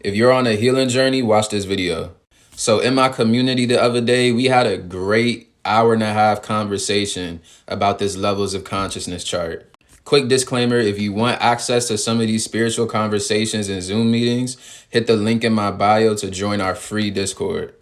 If you're on a healing journey, watch this video. So in my community the other day, we had a great hour-and-a-half conversation about this levels of consciousness chart. Quick disclaimer, if you want access to some of these spiritual conversations and Zoom meetings, hit the link in my bio to join our free Discord.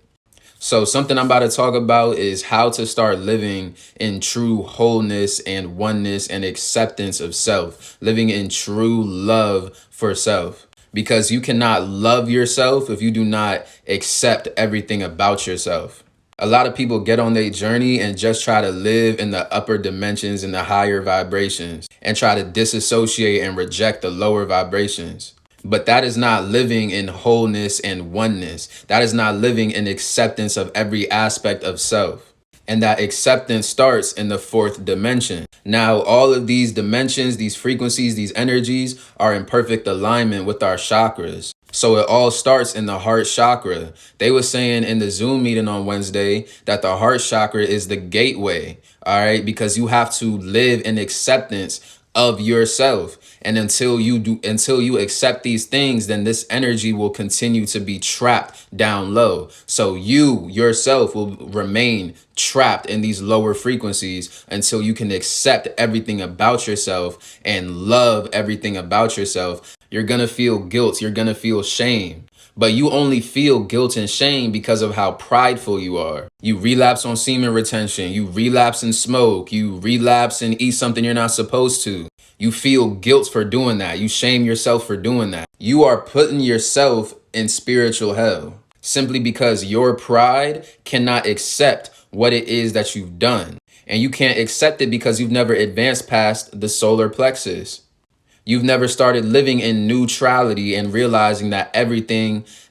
So something I'm about to talk about is how to start living in true wholeness and oneness and acceptance of self, living in true love for self. Because you cannot love yourself if you do not accept everything about yourself. A lot of people get on their journey and just try to live in the upper dimensions and the higher vibrations and try to disassociate and reject the lower vibrations. But that is not living in wholeness and oneness. That is not living in acceptance of every aspect of self. And that acceptance starts in the fourth dimension. Now, all of these dimensions, these frequencies, these energies are in perfect alignment with our chakras. So it all starts in the heart chakra. They were saying in the Zoom meeting on Wednesday that the heart chakra is the gateway, all right? Because you have to live in acceptance of yourself. And until you accept these things, then this energy will continue to be trapped down low. So you yourself will remain trapped in these lower frequencies until you can accept everything about yourself and love everything about yourself. You're going to feel guilt. You're going to feel shame. But you only feel guilt and shame because of how prideful you are. You relapse on semen retention. You relapse and smoke. You relapse and eat something you're not supposed to. You feel guilt for doing that. You shame yourself for doing that. You are putting yourself in spiritual hell simply because your pride cannot accept what it is that you've done. And you can't accept it because you've never advanced past the solar plexus. You've never started living in neutrality and realizing that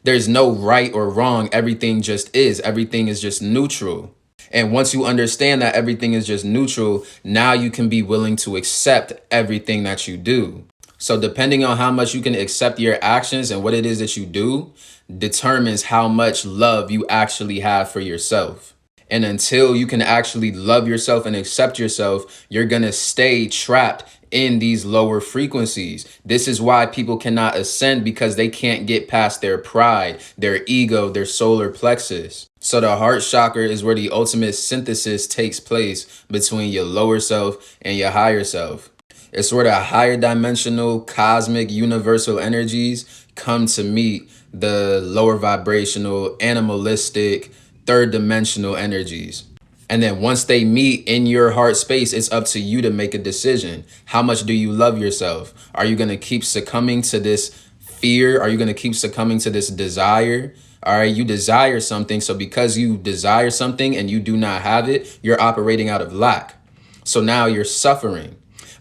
there's no right or wrong. Everything just is. Everything is just neutral. And once you understand that everything is just neutral, now you can be willing to accept everything that you do. So depending on how much you can accept your actions and what it is that you do determines how much love you actually have for yourself. And until you can actually love yourself and accept yourself, you're going to stay trapped in these lower frequencies. This is why people cannot ascend, because they can't get past their pride, their ego, their solar plexus. So the heart chakra is where the ultimate synthesis takes place between your lower self and your higher self. It's where the higher dimensional, cosmic, universal energies come to meet the lower vibrational, animalistic, third dimensional energies. And then once they meet in your heart space, it's up to you to make a decision. How much do you love yourself? Are you going to keep succumbing to this fear? Are you going to keep succumbing to this desire? All right, you desire something. So because you desire something and you do not have it, you're operating out of lack. So now you're suffering.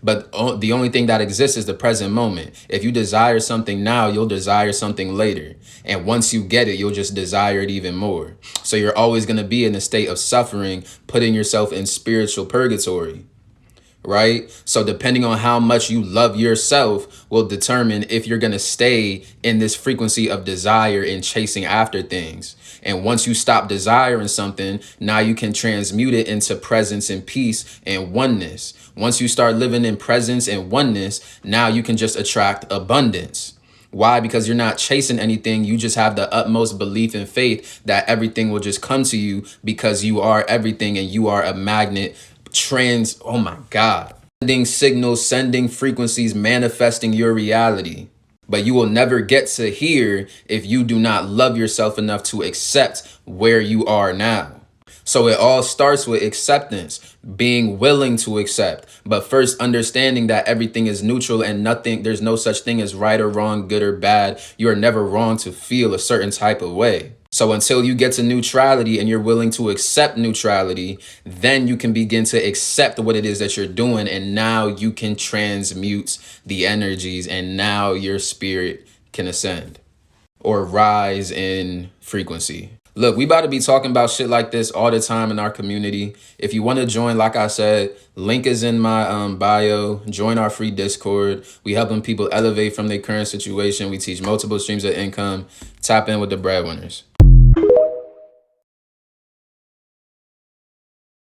But the only thing that exists is the present moment. If you desire something now, you'll desire something later. And once you get it, you'll just desire it even more. So you're always going to be in a state of suffering, putting yourself in spiritual purgatory. Right? So depending on how much you love yourself will determine if you're going to stay in this frequency of desire and chasing after things. And once you stop desiring something, now you can transmute it into presence and peace and oneness. Once you start living in presence and oneness, now you can just attract abundance. Why? Because you're not chasing anything. You just have the utmost belief and faith that everything will just come to you because you are everything and you are a magnet. Oh my God. Sending signals, sending frequencies, manifesting your reality. But you will never get to here if you do not love yourself enough to accept where you are now. So it all starts with acceptance, being willing to accept, but first understanding that everything is neutral and there's no such thing as right or wrong, good or bad. You are never wrong to feel a certain type of way. So until you get to neutrality and you're willing to accept neutrality, then you can begin to accept what it is that you're doing. And now you can transmute the energies and now your spirit can ascend or rise in frequency. Look, we about to be talking about shit like this all the time in our community. If you want to join, like I said, link is in my bio. Join our free Discord. We helping people elevate from their current situation. We teach multiple streams of income. Tap in with the breadwinners.